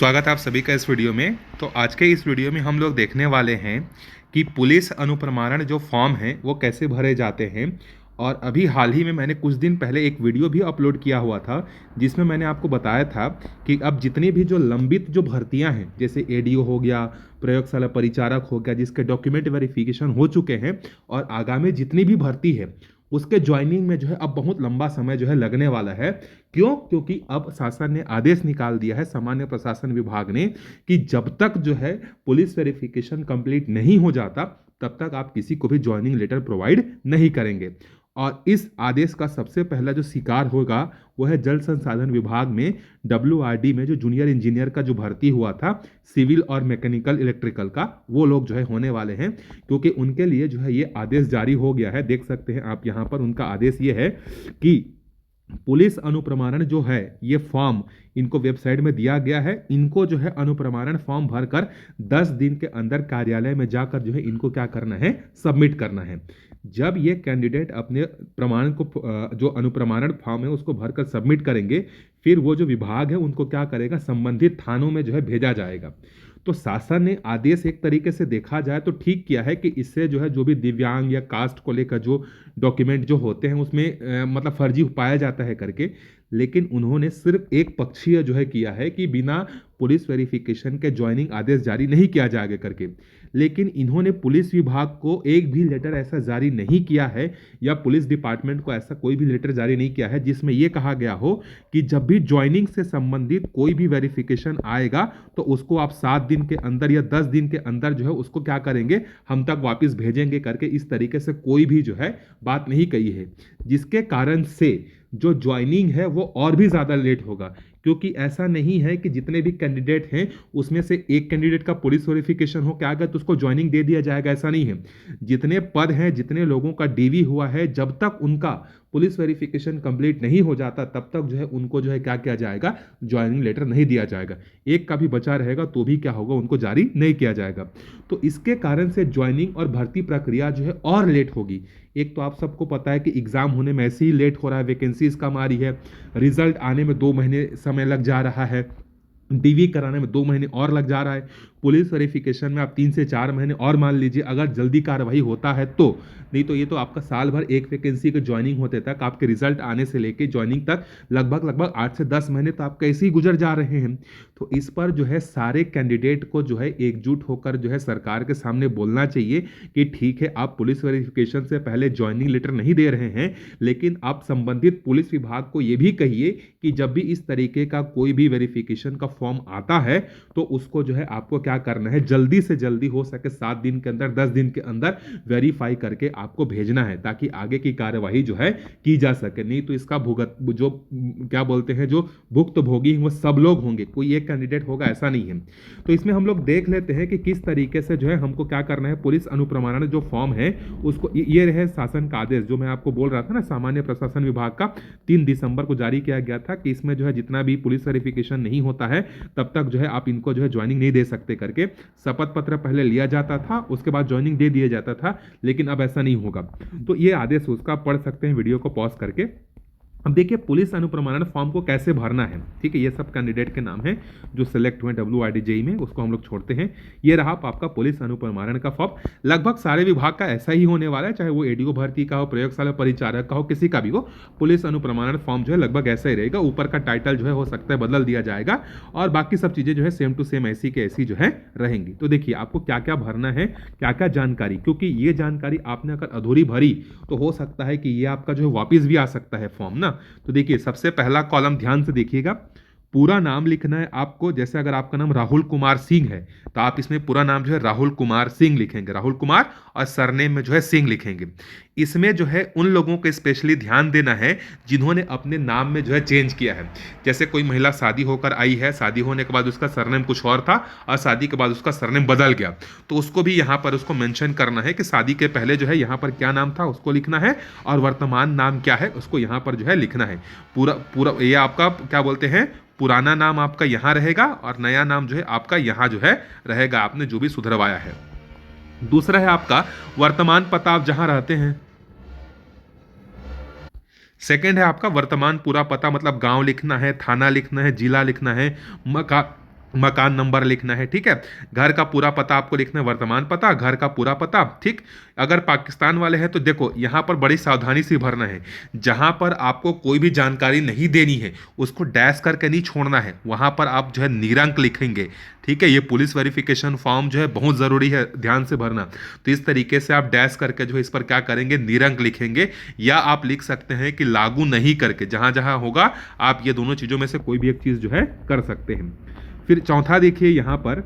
स्वागत है आप सभी का इस वीडियो में। तो आज के इस वीडियो में हम लोग देखने वाले हैं कि पुलिस अनुप्रमाणन जो फॉर्म है वो कैसे भरे जाते हैं। और अभी हाल ही में मैंने कुछ दिन पहले एक वीडियो भी अपलोड किया हुआ था जिसमें मैंने आपको बताया था कि अब जितनी भी जो लंबित जो भर्तियां हैं जैसे एडीओ हो गया, प्रयोगशाला परिचारक हो गया, जिसके डॉक्यूमेंट वेरिफिकेशन हो चुके हैं, और आगामी जितनी भी भर्ती है उसके ज्वाइनिंग में जो है अब बहुत लंबा समय जो है लगने वाला है। क्यों? क्योंकि अब शासन ने आदेश निकाल दिया है, सामान्य प्रशासन विभाग ने, कि जब तक जो है पुलिस वेरिफिकेशन कंप्लीट नहीं हो जाता तब तक आप किसी को भी ज्वाइनिंग लेटर प्रोवाइड नहीं करेंगे। और इस आदेश का सबसे पहला जो शिकार होगा वो है जल संसाधन विभाग में WRD में जो जूनियर इंजीनियर का जो भर्ती हुआ था सिविल और मैकेनिकल इलेक्ट्रिकल का, वो लोग जो है होने वाले हैं। क्योंकि उनके लिए जो है ये आदेश जारी हो गया है, देख सकते हैं आप यहाँ पर उनका आदेश ये है कि पुलिस अनुप्रमाणन जो है ये फॉर्म इनको वेबसाइट में दिया गया है। इनको जो है अनुप्रमाणन फॉर्म भरकर 10 दिन के अंदर कार्यालय में जाकर जो है इनको क्या करना है, सबमिट करना है। जब ये कैंडिडेट अपने प्रमाण को जो अनुप्रमाणन फॉर्म है उसको भरकर सबमिट करेंगे, फिर वो जो विभाग है उनको क्या करेगा, संबंधित थानों में जो है भेजा जाएगा। तो शासन ने आदेश एक तरीके से देखा जाए तो ठीक किया है कि इससे जो है जो भी दिव्यांग या कास्ट को लेकर जो डॉक्यूमेंट जो होते हैं उसमें मतलब फर्जी पाया जाता है करके। लेकिन उन्होंने सिर्फ एक पक्षीय जो है किया है कि बिना पुलिस वेरिफिकेशन के ज्वाइनिंग आदेश जारी नहीं किया जाएगा करके। लेकिन इन्होंने पुलिस विभाग को एक भी लेटर ऐसा जारी नहीं किया है या पुलिस डिपार्टमेंट को ऐसा कोई भी लेटर जारी नहीं किया है जिसमें यह कहा गया हो कि जब भी ज्वाइनिंग से संबंधित कोई भी वेरिफिकेशन आएगा तो उसको आप 7 दिन के अंदर या 10 दिन के अंदर जो है उसको क्या करेंगे, हम तक वापस भेजेंगे करके। इस तरीके से कोई भी जो है बात नहीं कही है, जिसके कारण से जो ज्वाइनिंग है वो और भी ज़्यादा लेट होगा। क्योंकि ऐसा नहीं है कि जितने भी कैंडिडेट हैं उसमें से एक कैंडिडेट का पुलिस वेरिफिकेशन हो क्या गया तो उसको ज्वाइनिंग दे दिया जाएगा, ऐसा नहीं है। जितने पद हैं, जितने लोगों का डीवी हुआ है, जब तक उनका पुलिस वेरिफिकेशन कंप्लीट नहीं हो जाता तब तक जो है उनको जो है क्या किया जाएगा, ज्वाइनिंग लेटर नहीं दिया जाएगा। एक का भी बचा रहेगा तो भी क्या होगा, उनको जारी नहीं किया जाएगा। तो इसके कारण से ज्वाइनिंग और भर्ती प्रक्रिया जो है और लेट होगी। एक तो आप सबको पता है कि एग्जाम होने में ऐसे ही लेट हो रहा है, वैकेंसीज कम आ रही है, रिजल्ट आने में 2 महीने समय लग जा रहा है, डीवी कराने में 2 महीने और लग जा रहा है, पुलिस वेरिफिकेशन में आप 3 से 4 महीने और मान लीजिए अगर जल्दी कार्रवाई होता है तो। नहीं तो ये तो आपका साल भर एक वैकेंसी के ज्वाइनिंग होते तक, आपके रिजल्ट आने से लेके ज्वाइनिंग तक लगभग 8 से 10 महीने तो आपके ऐसे ही गुजर जा रहे हैं। तो इस पर जो है सारे कैंडिडेट को जो है एकजुट होकर जो है सरकार के सामने बोलना चाहिए कि ठीक है, आप पुलिस वेरिफिकेशन से पहले ज्वाइनिंग लेटर नहीं दे रहे हैं, लेकिन आप संबंधित पुलिस विभाग को यह भी कहिए कि जब भी इस तरीके का कोई भी वेरिफिकेशन का फॉर्म आता है तो उसको जो है आपको क्या करना है, जल्दी से जल्दी हो सके 7 दिन के अंदर, 10 दिन के अंदर वेरीफाई करके आपको भेजना है ताकि आगे की कार्यवाही जो है की जा सके। नहीं तो इसका भुगत जो क्या बोलते हैं, जो भुक्तभोगी वो सब लोग होंगे, कोई एक कैंडिडेट होगा ऐसा नहीं है। तो इसमें हम लोग देख लेते हैं कि किस तरीके से जो है हमको क्या करना है। पुलिस अनुप्रमाणन जो फॉर्म है उसको, ये रहे शासन का आदेश जो मैं आपको बोल रहा था ना, सामान्य प्रशासन विभाग का 3 दिसंबर को जारी किया गया था कि इसमें जो है जितना भी पुलिस वेरिफिकेशन नहीं होता है तब तक जो है आप इनको जो है ज्वाइनिंग नहीं दे सकते करके। शपथ पत्र पहले लिया जाता था, उसके बाद ज्वाइनिंग दे दिया जाता था, लेकिन अब ऐसा नहीं होगा। तो ये आदेश उसका पढ़ सकते हैं वीडियो को पॉज करके। अब देखिए पुलिस अनुप्रमाणन फॉर्म को कैसे भरना है। ठीक है, ये सब कैंडिडेट के नाम है जो सिलेक्ट हुए WRD जेई में, उसको हम लोग छोड़ते हैं। ये रहा आपका पुलिस अनुप्रमाणन का फॉर्म। लगभग सारे विभाग का ऐसा ही होने वाला है, चाहे वो एडीओ भर्ती का हो, प्रयोगशाला परिचारक का हो, किसी का भी हो, पुलिस अनुप्रमाणन फॉर्म जो है लगभग ऐसा ही रहेगा। ऊपर का टाइटल जो है हो सकता है बदल दिया जाएगा और बाकी सब चीज़ें जो है सेम टू सेम ऐसी के ऐसी जो है रहेंगी। तो देखिए आपको क्या क्या भरना है, क्या क्या जानकारी, क्योंकि ये जानकारी आपने अगर अधूरी भरी तो हो सकता है कि ये आपका जो है वापिस भी आ सकता है फॉर्म ना। तो देखिए सबसे पहला कॉलम ध्यान से देखिएगा, पूरा नाम लिखना है आपको। जैसे अगर आपका नाम राहुल कुमार सिंह है तो आप इसमें पूरा नाम जो है राहुल कुमार सिंह लिखेंगे, राहुल कुमार, और सरनेम में जो है सिंह लिखेंगे। इसमें जो है उन लोगों को स्पेशली ध्यान देना है जिन्होंने अपने नाम में जो है चेंज किया है। जैसे कोई महिला शादी होकर आई है, शादी होने के बाद उसका सरनेम कुछ और था और शादी के बाद उसका सरनेम बदल गया, तो उसको भी यहाँ पर उसको मेंशन करना है कि शादी के पहले जो है यहाँ पर क्या नाम था उसको लिखना है और वर्तमान नाम क्या है उसको यहाँ पर जो है लिखना है। पूरा पूरा ये आपका क्या बोलते हैं, पुराना नाम आपका यहाँ रहेगा और नया नाम जो है आपका यहाँ जो है रहेगा, आपने जो भी सुधरवाया है। दूसरा है आपका वर्तमान पता, आप जहां रहते हैं। सेकंड है आपका वर्तमान पूरा पता, मतलब गांव लिखना है, थाना लिखना है, जिला लिखना है, मकान नंबर लिखना है, ठीक है। घर का पूरा पता आपको लिखना है, वर्तमान पता, घर का पूरा पता, ठीक। अगर पाकिस्तान वाले हैं तो देखो यहाँ पर बड़ी सावधानी से भरना है। जहाँ पर आपको कोई भी जानकारी नहीं देनी है उसको डैश करके नहीं छोड़ना है, वहाँ पर आप जो है निरंक लिखेंगे, ठीक है। ये पुलिस वेरिफिकेशन फॉर्म जो है बहुत ज़रूरी है, ध्यान से भरना। तो इस तरीके से आप डैश करके जो है इस पर क्या करेंगे, निरंक लिखेंगे, या आप लिख सकते हैं कि लागू नहीं करके, जहाँ जहाँ होगा आप ये दोनों चीज़ों में से कोई भी एक चीज़ जो है कर सकते हैं। फिर चौथा देखिए यहाँ पर,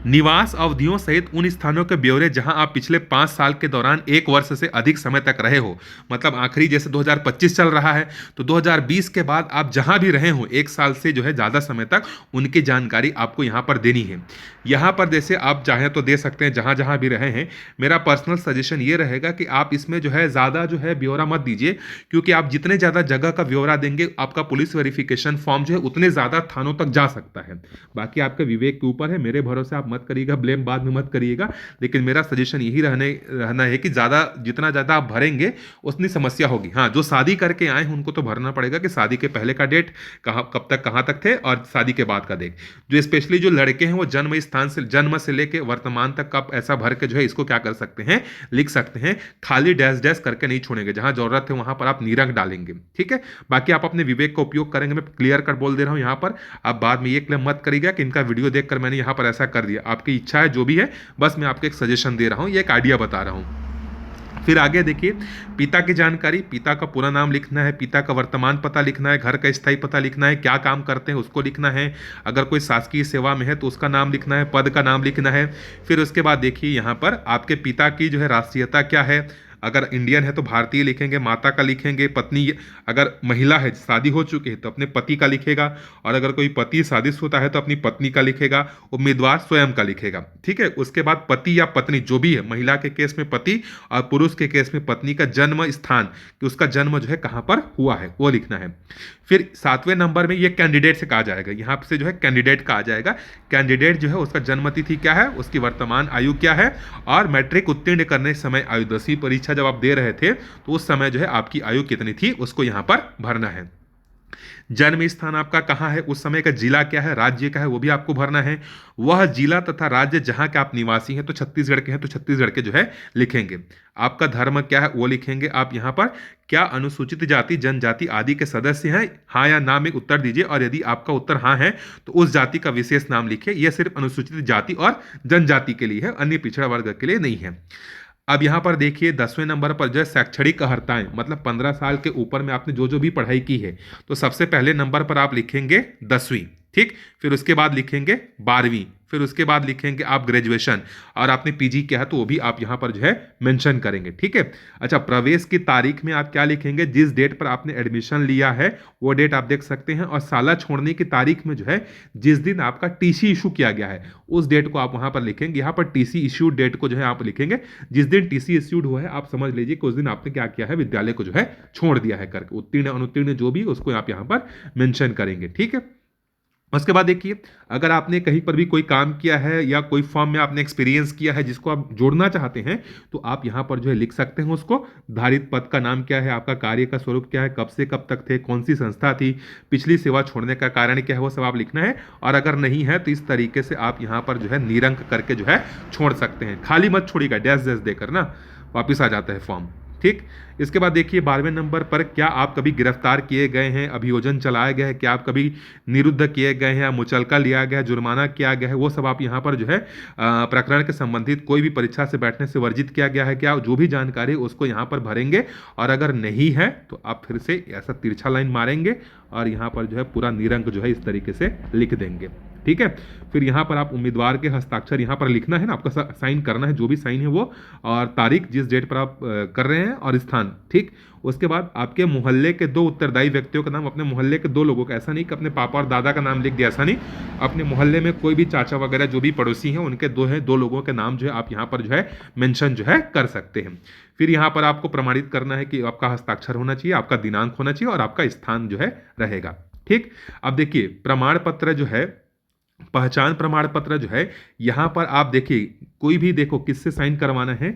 निवास अवधियों सहित उन स्थानों के ब्यौरे जहां आप पिछले 5 साल के दौरान 1 वर्ष से अधिक समय तक रहे हो। मतलब आखिरी जैसे 2025 चल रहा है तो 2020 के बाद आप जहां भी रहे हो 1 साल से जो है ज़्यादा समय तक, उनकी जानकारी आपको यहाँ पर देनी है। यहाँ पर जैसे आप चाहें तो दे सकते हैं जहां जहां भी रहे हैं। मेरा पर्सनल सजेशन ये रहेगा कि आप इसमें जो है ज़्यादा जो है ब्यौरा मत दीजिए, क्योंकि आप जितने ज़्यादा जगह का ब्यौरा देंगे आपका पुलिस वेरिफिकेशन फॉर्म जो है उतने ज़्यादा थानों तक जा सकता है। बाकी आपके विवेक के ऊपर है, मेरे भरोसे आप मत करिएगा, ब्लेम बाद में मत करिएगा। लेकिन मेरा सजेशन यही रहना है कि जितना ज़्यादा आप भरेंगे उतनी समस्या होगी। हाँ, जो शादी करके आए हैं उनको तो भरना पड़ेगा कि शादी के पहले का डेट कब तक कहाँ तक थे, और शादी के बाद का डेट। जो स्पेशली जो लड़के हैं वो जन्म से लेके वर्तमान तक आप ऐसा भर के जो है इसको क्या कर सकते हैं, लिख सकते हैं। खाली डैश डैश करके नहीं छोड़ेंगे, जहां जरूरत है वहां पर आप निरंक डालेंगे, ठीक है। बाकी आप अपने विवेक का उपयोग करेंगे, मैं क्लियर कट बोल दे रहा हूं यहाँ पर। आप बाद में ये क्लेम मत करिएगा कि इनका वीडियो देखकर मैंने यहाँ पर ऐसा कर दिया। आपकी इच्छा है जो भी है, बस मैं आपको एक सजेशन दे रहा हूँ, ये एक आइडिया बता रहा हूँ। फिर आगे देखिए, पिता की जानकारी, पिता का पूरा नाम लिखना है, पिता का वर्तमान पता लिखना है, घर का स्थायी पता लिखना है, क्या काम करते हैं उसको लिखना है, अगर कोई शासकीय सेवा में है तो उसका नाम लिखना है, पद का नाम लिखना है। फिर उसके बाद देखिए यहाँ पर आपके पिता की जो है राष्ट्रीयता क्या है, अगर इंडियन है तो भारतीय लिखेंगे, माता का लिखेंगे, पत्नी अगर महिला है शादी हो चुकी है तो अपने पति का लिखेगा, और अगर कोई पति शादीशुदा है तो अपनी पत्नी का लिखेगा, उम्मीदवार स्वयं का लिखेगा, ठीक है। उसके बाद पति या पत्नी जो भी है, महिला के केस में पति और पुरुष के केस में पत्नी का जन्म स्थान, कि उसका जन्म जो है कहाँ पर हुआ है वो लिखना है। फिर 7वें नंबर में ये कैंडिडेट से कहा जाएगा, यहाँ से जो है कैंडिडेट का आ जाएगा। कैंडिडेट जो है उसका जन्म तिथि क्या है, उसकी वर्तमान आयु क्या है, और मैट्रिक उत्तीर्ण करने समय आयु, 10वीं परीक्षा जब आप दे रहे थे तो उस समय जो है आपकी आयु कितनी थी उसको यहाँ पर भरना है। जन्म स्थान आपका कहाँ है, उस समय का जिला क्या है, राज्य क्या है वो भी आपको भरना है। वह जिला तथा राज्य जहाँ के आप निवासी हैं, तो छत्तीसगढ़ के हैं तो छत्तीसगढ़ के जो है लिखेंगे। आपका धर्म क्या है वो लिखेंगे आप यहाँ पर। क्या अनुसूचित जाति जनजाति आदि के सदस्य हैं, हाँ या ना में उत्तर दीजिए, और यदि आपका उत्तर हाँ है तो उस जाति का विशेष नाम लिखिए। यह सिर्फ अनुसूचित जाति और जनजाति के लिए है, अन्य पिछड़ा वर्ग के लिए नहीं है। अब यहाँ पर देखिए 10वें नंबर पर जो है शैक्षणिक अर्हताएं, मतलब 15 साल के ऊपर में आपने जो जो भी पढ़ाई की है, तो सबसे पहले नंबर पर आप लिखेंगे 10वीं, ठीक। फिर उसके बाद लिखेंगे 12वीं, फिर उसके बाद लिखेंगे आप ग्रेजुएशन, और आपने पीजी किया है तो वो भी आप यहाँ पर जो है मेंशन करेंगे, ठीक है। अच्छा, प्रवेश की तारीख में आप क्या लिखेंगे, जिस डेट पर आपने एडमिशन लिया है वो डेट आप देख सकते हैं, और साला छोड़ने की तारीख में जो है जिस दिन आपका टीसी इशू किया गया है उस डेट को आप वहाँ पर लिखेंगे। यहाँ पर टीसी इश्यूड डेट को जो है आप लिखेंगे, जिस दिन टीसी इश्यूड हुआ है आप समझ लीजिए कि उस दिन आपने क्या किया है, विद्यालय को जो है छोड़ दिया है करके। उत्तीर्ण अनुत्तीर्ण जो भी उसको आप यहाँ पर मेंशन करेंगे, ठीक है। उसके बाद देखिए, अगर आपने कहीं पर भी कोई काम किया है या कोई फॉर्म में आपने एक्सपीरियंस किया है जिसको आप जोड़ना चाहते हैं, तो आप यहाँ पर जो है लिख सकते हैं उसको। धारित पद का नाम क्या है, आपका कार्य का स्वरूप क्या है, कब से कब तक थे, कौन सी संस्था थी, पिछली सेवा छोड़ने का कारण क्या है, वो सब आप लिखना है। और अगर नहीं है तो इस तरीके से आप यहाँ पर जो है निरंक करके जो है छोड़ सकते हैं। खाली मत छोड़िएगा, डैश डैश देकर ना वापिस आ जाता है फॉर्म, ठीक। इसके बाद देखिए 12वें नंबर पर, क्या आप कभी गिरफ्तार किए गए हैं, अभियोजन चलाया गया है, क्या आप कभी निरुद्ध किए गए हैं, मुचलका लिया गया है, जुर्माना किया गया है, वो सब आप यहाँ पर जो है प्रकरण के संबंधित कोई भी परीक्षा से बैठने से वर्जित किया गया है क्या, जो भी जानकारी उसको यहाँ पर भरेंगे। और अगर नहीं है तो आप फिर से ऐसा तिरछा लाइन मारेंगे और यहाँ पर जो है पूरा निरंक जो है इस तरीके से लिख देंगे, ठीक है। फिर यहाँ पर आप उम्मीदवार के हस्ताक्षर यहाँ पर लिखना है ना, आपका साइन करना है, जो भी साइन है वो, और तारीख जिस डेट पर आप कर रहे हैं, और स्थान, ठीक। उसके बाद आपके मोहल्ले के 2 उत्तरदायी व्यक्तियों का नाम, अपने मोहल्ले के 2 लोगों का, ऐसा नहीं कि अपने पापा और दादा का नाम लिख दिया, ऐसा नहीं। अपने मोहल्ले में कोई भी चाचा वगैरह जो भी पड़ोसी हैं उनके 2 लोगों के नाम जो है आप यहाँ पर जो है मेंशन जो है कर सकते हैं। फिर यहाँ पर आपको प्रमाणित करना है कि आपका हस्ताक्षर होना चाहिए, आपका दिनांक होना चाहिए, और आपका स्थान जो है रहेगा, ठीक। अब देखिए प्रमाण पत्र जो है, पहचान प्रमाण पत्र जो है, यहाँ पर आप देखिए कोई भी देखो किससे साइन करवाना है,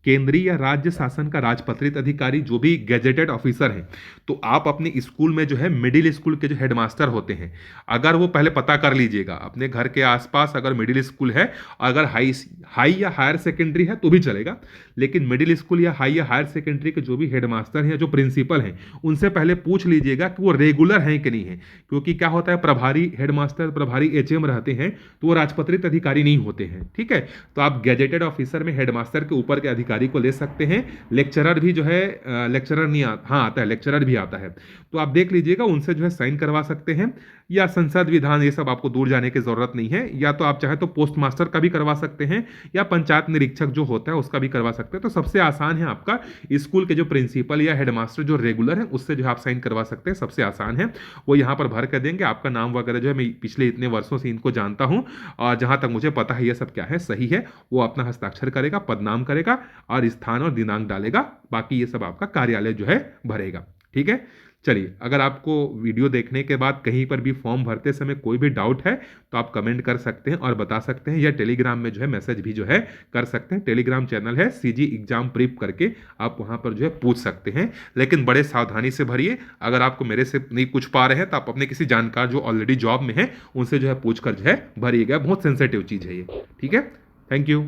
केंद्रीय या राज्य शासन का राजपत्रित अधिकारी, जो भी गेजेटेड ऑफिसर हैं, तो आप अपने स्कूल में जो है मिडिल स्कूल के जो हेडमास्टर होते हैं, अगर वो पहले पता कर लीजिएगा अपने घर के आसपास, अगर मिडिल स्कूल है, अगर हाई हाई या हायर सेकेंडरी है तो भी चलेगा, लेकिन मिडिल स्कूल या हाई या हायर सेकेंडरी के जो भी हेडमास्टर हैं या जो प्रिंसिपल हैं, उनसे पहले पूछ लीजिएगा कि वो रेगुलर हैं कि नहीं है। क्योंकि क्या होता है, प्रभारी हेडमास्टर, प्रभारी एचएम रहते हैं, तो वो राजपत्रित अधिकारी नहीं होते हैं, ठीक है। तो आप गेजेटेड ऑफिसर में हेडमास्टर के ऊपर के अधिकारी को ले सकते हैं। लेक्चरर भी जो है, लेक्चरर नहीं हाँ आता है, लेक्चरर भी आता है, तो आप देख लीजिएगा, उनसे जो है साइन करवा सकते हैं। या संसद विधान, ये सब आपको दूर जाने की जरूरत नहीं है। या तो आप चाहे तो पोस्ट मास्टर का भी करवा सकते हैं, या पंचायत निरीक्षक जो होता है उसका भी करवा सकते हैं। तो सबसे आसान है आपका स्कूल के जो प्रिंसिपल या हेडमास्टर जो रेगुलर है, उससे जो है आप साइन करवा सकते हैं, सबसे आसान है। वो यहाँ पर भर कर देंगे, आपका नाम वगैरह जो है, मैं पिछले इतने वर्षों से इनको जानता हूँ और जहाँ तक मुझे पता है ये सब क्या है, सही है। वो अपना हस्ताक्षर करेगा, पदनाम करेगा और स्थान और दिनांक डालेगा, बाकी ये सब आपका कार्यालय जो है भरेगा, ठीक है। चलिए, अगर आपको वीडियो देखने के बाद कहीं पर भी फॉर्म भरते समय कोई भी डाउट है तो आप कमेंट कर सकते हैं और बता सकते हैं, या टेलीग्राम में जो है मैसेज भी जो है कर सकते हैं। टेलीग्राम चैनल है सीजी एग्जाम प्रीप करके, आप वहां पर जो है पूछ सकते हैं, लेकिन बड़े सावधानी से भरिए। अगर आपको मेरे से नहीं पूछ पा रहे हैं तो आप अपने किसी जानकार जो ऑलरेडी जॉब में है उनसे जो है पूछ कर जो है भरिएगा, बहुत सेंसिटिव चीज़ है ये, ठीक है। Thank you.